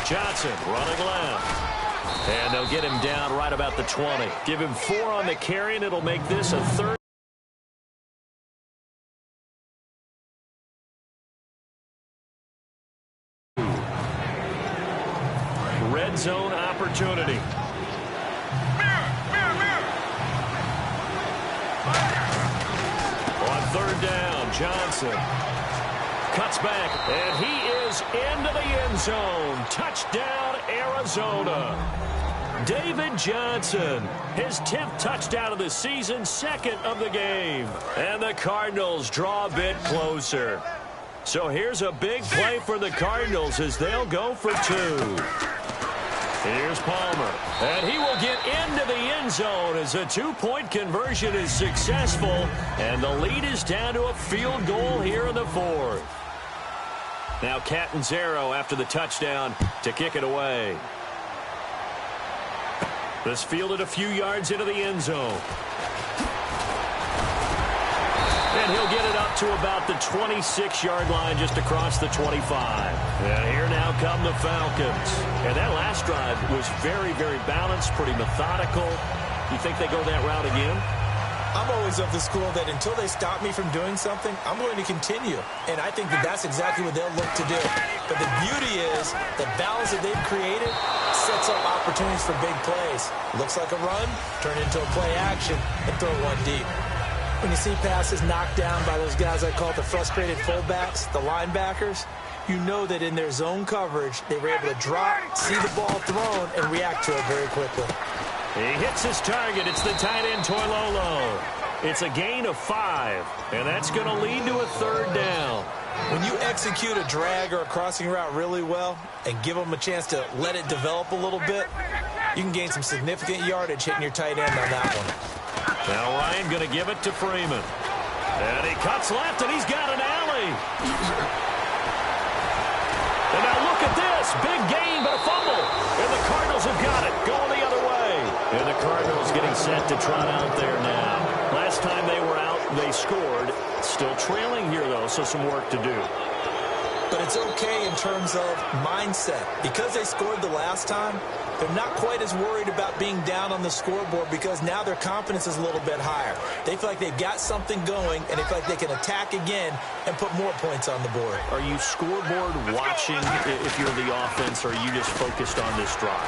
Johnson running left. And they'll get him down right about the 20. Give him 4 on the carry, and it'll make this a third. Red zone opportunity. On third down, Johnson cuts back, and he is into the end zone. Touchdown, Arizona. David Johnson, his 10th touchdown of the season, 2nd of the game. And the Cardinals draw a bit closer. So here's a big play for the Cardinals as they'll go for 2. Here's Palmer, and he will get into the end zone as a 2-point conversion is successful, and the lead is down to a field goal here in the 4th. Now Catanzaro after the touchdown to kick it away. This fielded a few yards into the end zone. And he'll get it up to about the 26-yard line just across the 25. And here now come the Falcons. And that last drive was very, very balanced, pretty methodical. You think they go that route again? I'm always of the school that until they stop me from doing something, I'm going to continue. And I think that that's exactly what they'll look to do. But the beauty is the balance that they've created sets up opportunities for big plays. Looks like a run, turn into a play action, and throw one deep. When you see passes knocked down by those guys I call the frustrated fullbacks, the linebackers, you know that in their zone coverage, they were able to drop, see the ball thrown, and react to it very quickly. He hits his target. It's the tight end, Toilolo. It's a gain of 5, and that's going to lead to a third down. When you execute a drag or a crossing route really well and give them a chance to let it develop a little bit, you can gain some significant yardage hitting your tight end on that one. Now Ryan going to give it to Freeman. And he cuts left, and he's got an alley. And now look at this. Big gain, but a fumble. And the Cardinals have got it. Going the other way. And the Cardinals getting set to trot out there now. Last time they were out, they scored. Still trailing here, though, so some work to do. But it's okay in terms of mindset. Because they scored the last time, they're not quite as worried about being down on the scoreboard because now their confidence is a little bit higher. They feel like they've got something going, and they feel like they can attack again and put more points on the board. Are you scoreboard watching if you're the offense, or are you just focused on this drive?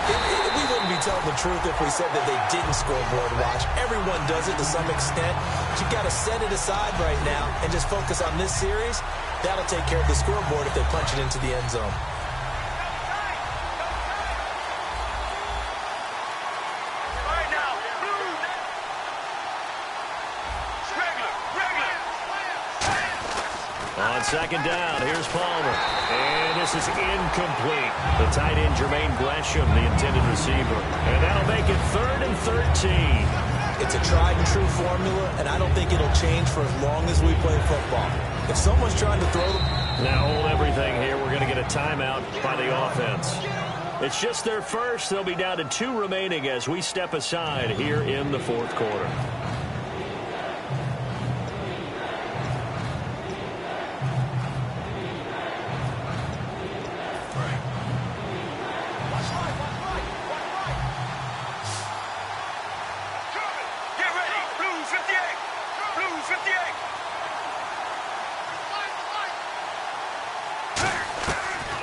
We wouldn't be telling the truth if we said that they didn't scoreboard watch. Everyone does it to some extent. But you've got to set it aside right now and just focus on this series. That'll take care of the scoreboard if they punch it into the end zone. On second down, here's Palmer. And this is incomplete. The tight end, Jermaine Gresham, the intended receiver. And that'll make it 3rd and 13. It's a tried-and-true formula, and I don't think it'll change for as long as we play football. If someone's trying to throw them... Now hold everything here. We're going to get a timeout by the offense. It's just their first. They'll be down to 2 remaining as we step aside here in the 4th quarter.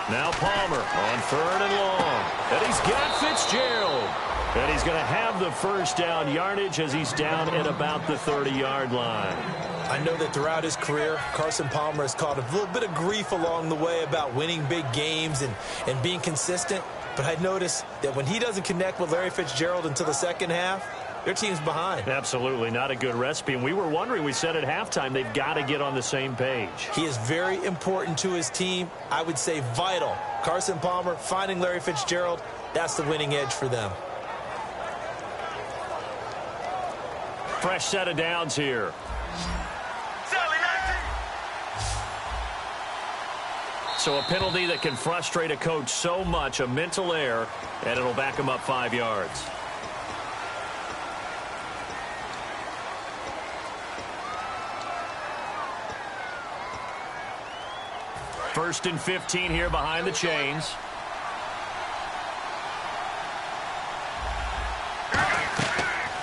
Now Palmer on 3rd and long. And he's got Fitzgerald. And he's going to have the first down yardage as he's down at about the 30-yard line. I know that throughout his career, Carson Palmer has caught a little bit of grief along the way about winning big games and being consistent. But I noticed that when he doesn't connect with Larry Fitzgerald until the second half, their team's behind. Absolutely not a good recipe. And we were wondering, we said at halftime, they've got to get on the same page. He is very important to his team. I would say vital. Carson Palmer finding Larry Fitzgerald, that's the winning edge for them. Fresh set of downs here. So a penalty that can frustrate a coach so much, a mental error, and it'll back him up 5 yards. First and 15 here behind the chains.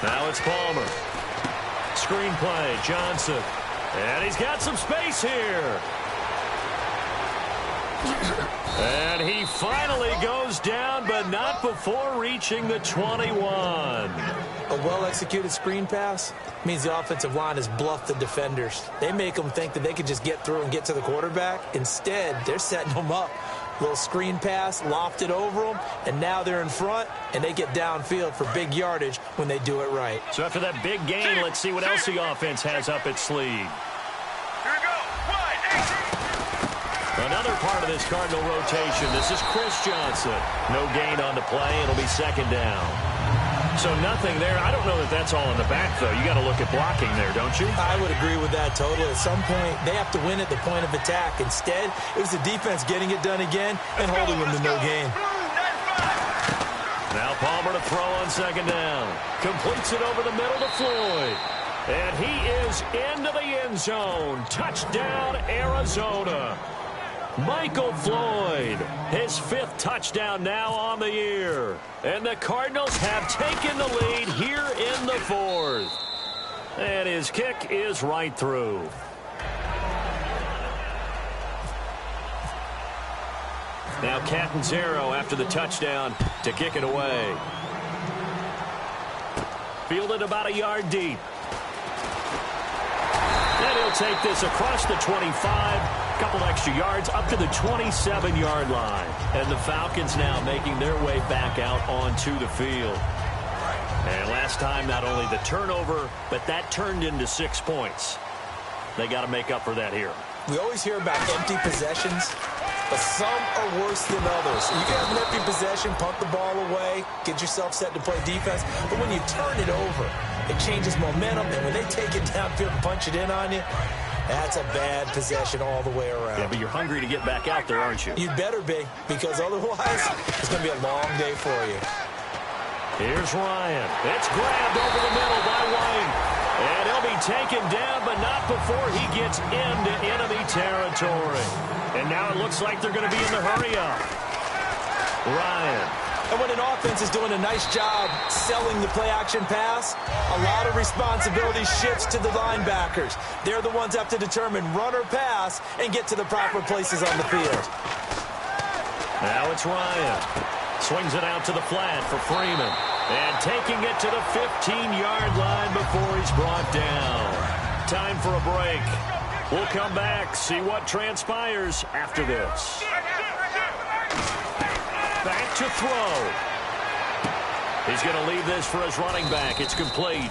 Now it's Palmer. Screen play, Johnson. And he's got some space here. And he finally goes down, but not before reaching the 21. A well-executed screen pass means the offensive line has bluffed the defenders. They make them think that they can just get through and get to the quarterback. Instead, they're setting them up. Little screen pass, lofted over them, and now they're in front, and they get downfield for big yardage when they do it right. So after that big gain, let's see what else the offense has up its sleeve. Here we go. Another part of this Cardinal rotation. This is Chris Johnson. No gain on the play. It'll be second down. So nothing there. I don't know that that's all in the back, though. You got to look at blocking there, don't you? I would agree with that totally. At some point, they have to win at the point of attack. Instead, it was the defense getting it done again and holding them to no gain. Now Palmer to throw on second down. Completes it over the middle to Floyd. And he is into the end zone. Touchdown, Arizona. Michael Floyd, his 5th touchdown now on the year. And the Cardinals have taken the lead here in the 4th. And his kick is right through. Now Catanzaro after the touchdown to kick it away. Fielded about a yard deep. And he'll take this across the 25. Couple extra yards up to the 27-yard line. And the Falcons now making their way back out onto the field. And last time, not only the turnover, but that turned into 6 points. They got to make up for that here. We always hear about empty possessions, but some are worse than others. You can have an empty possession, punt the ball away, get yourself set to play defense, but when you turn it over, it changes momentum, and when they take it downfield and punch it in on you, that's a bad possession all the way around. Yeah, but you're hungry to get back out there, aren't you? You'd better be, because otherwise, it's going to be a long day for you. Here's Ryan. It's grabbed over the middle by White. And he'll be taken down, but not before he gets into enemy territory. And now it looks like they're going to be in the hurry-up. Ryan. And when an offense is doing a nice job selling the play-action pass, a lot of responsibility shifts to the linebackers. They're the ones that have to determine run or pass and get to the proper places on the field. Now it's Ryan. Swings it out to the flat for Freeman. And taking it to the 15-yard line before he's brought down. Time for a break. We'll come back, see what transpires after this. Back to throw. He's going to leave this for his running back. It's complete.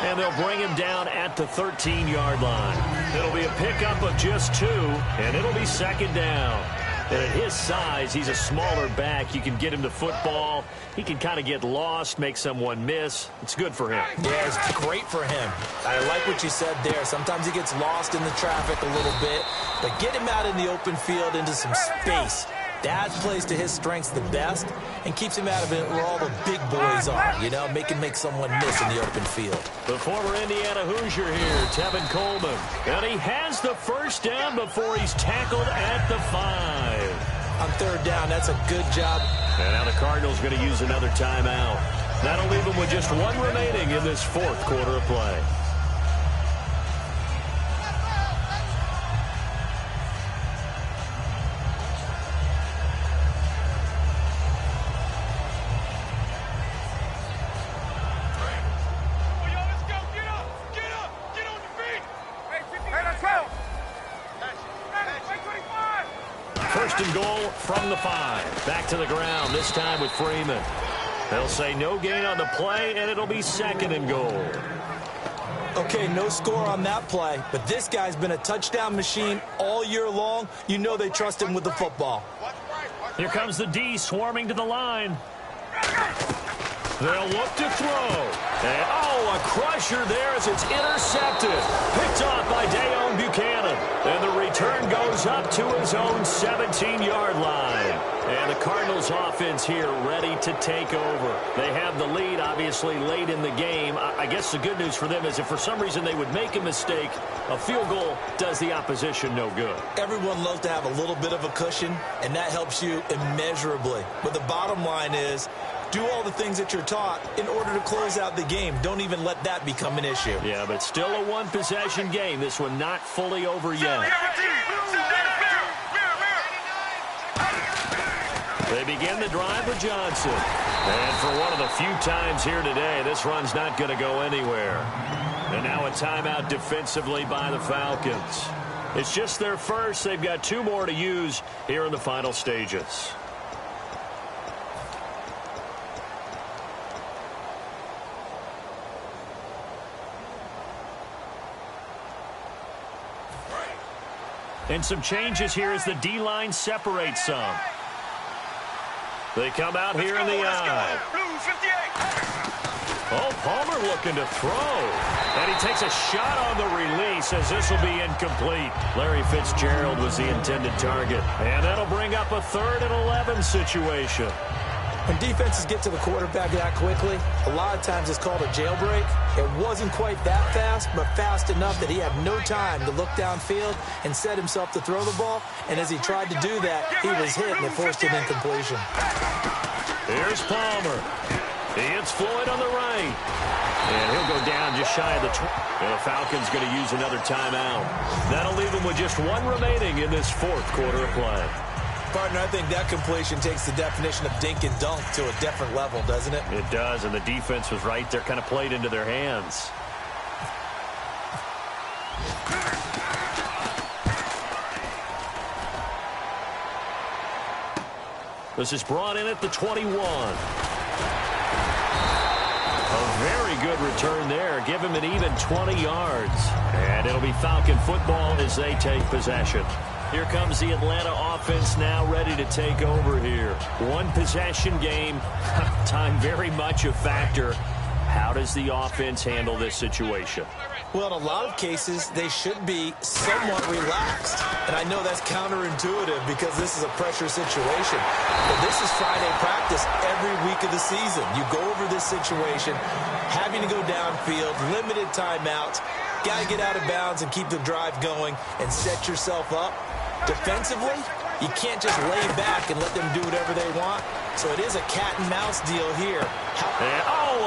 And they'll bring him down at the 13-yard line. It'll be a pickup of just 2, and it'll be second down. And at his size, he's a smaller back. You can get him the football. He can kind of get lost, make someone miss. It's good for him. Yeah, it's great for him. I like what you said there. Sometimes he gets lost in the traffic a little bit. But get him out in the open field into some space. That plays to his strengths the best and keeps him out of it where all the big boys are, you know, make someone miss in the open field. The former Indiana Hoosier here, Tevin Coleman. And he has the first down before he's tackled at the 5. On third down, that's a good job. And now the Cardinals going to use another timeout. That'll leave them with just 1 remaining in this 4th quarter of play. First and goal from the 5. Back to the ground, this time with Freeman. They'll say no gain on the play, and it'll be second and goal. Okay, no score on that play, but this guy's been a touchdown machine all year long. You know they trust him with the football. Here comes the D swarming to the line. They'll look to throw. And, a crusher there as it's intercepted. Picked off by Dayon Buchanan. And the return goes up to his own 17-yard line. And the Cardinals offense here ready to take over. They have the lead, obviously, late in the game. I guess the good news for them is if for some reason they would make a mistake, a field goal does the opposition no good. Everyone loves to have a little bit of a cushion, and that helps you immeasurably. But the bottom line is, Do all the things that you're taught in order to close out the game. Don't even let that become an issue. Yeah, but still a one-possession game. This one not fully over yet. They begin the drive with Johnson. And for one of the few times here today, this run's not going to go anywhere. And now a timeout defensively by the Falcons. It's just their first. They've got 2 more to use here in the final stages. And some changes here as the D-line separates some. They come out here in the eye. Oh, Palmer looking to throw. And he takes a shot on the release as this will be incomplete. Larry Fitzgerald was the intended target. And that'll bring up a 3rd and 11 situation. When defenses get to the quarterback that quickly, a lot of times it's called a jailbreak. It wasn't quite that fast, but fast enough that he had no time to look downfield and set himself to throw the ball. And as he tried to do that, he was hit and it forced an incompletion. Here's Palmer. He hits Floyd on the right. And he'll go down just shy of the 20. And the Falcons going to use another timeout. That'll leave them with just 1 remaining in this 4th quarter of play. Partner, I think that completion takes the definition of dink and dunk to a different level, doesn't it? It does, and the defense was right there, kind of played into their hands. This is brought in at the 21. A very good return there. Give him an even 20 yards. And it'll be Falcon football as they take possession. Here comes the Atlanta offense now ready to take over here. 1 possession game. Time very much a factor. How does the offense handle this situation? Well, in a lot of cases, they should be somewhat relaxed. And I know that's counterintuitive because this is a pressure situation. But this is Friday practice every week of the season. You go over this situation, having to go downfield, limited timeouts, got to get out of bounds and keep the drive going and set yourself up. Defensively, you can't just lay back and let them do whatever they want. So it is a cat and mouse deal here.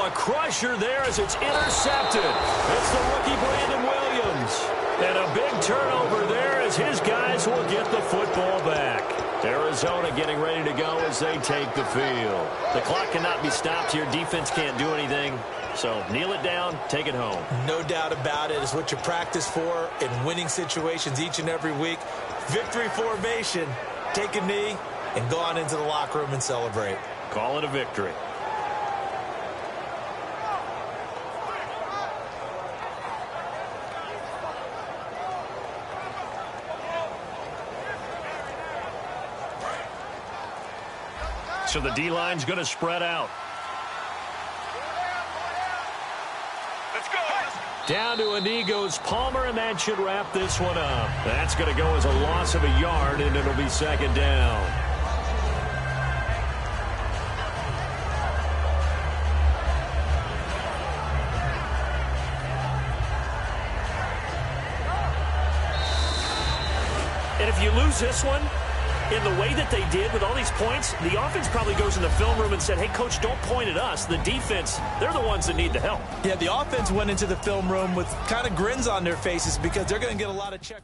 A crusher there as it's intercepted. It's the rookie Brandon Williams. And a big turnover there as his guys will get the football back. Arizona getting ready to go as they take the field. The clock cannot be stopped here. Defense can't do anything. So kneel it down, take it home. No doubt about it. It's what you practice for in winning situations each and every week. Victory formation. Take a knee and go on into the locker room and celebrate. Call it a victory. So the D-line's going to spread out. Let's go. Down to a knee goes Palmer, and that should wrap this one up. That's going to go as a loss of a yard, and it'll be 2nd down. And if you lose this one, in the way that they did with all these points, the offense probably goes in the film room and said, hey, coach, don't point at us. The defense, they're the ones that need the help. Yeah, the offense went into the film room with kind of grins on their faces because they're going to get a lot of check.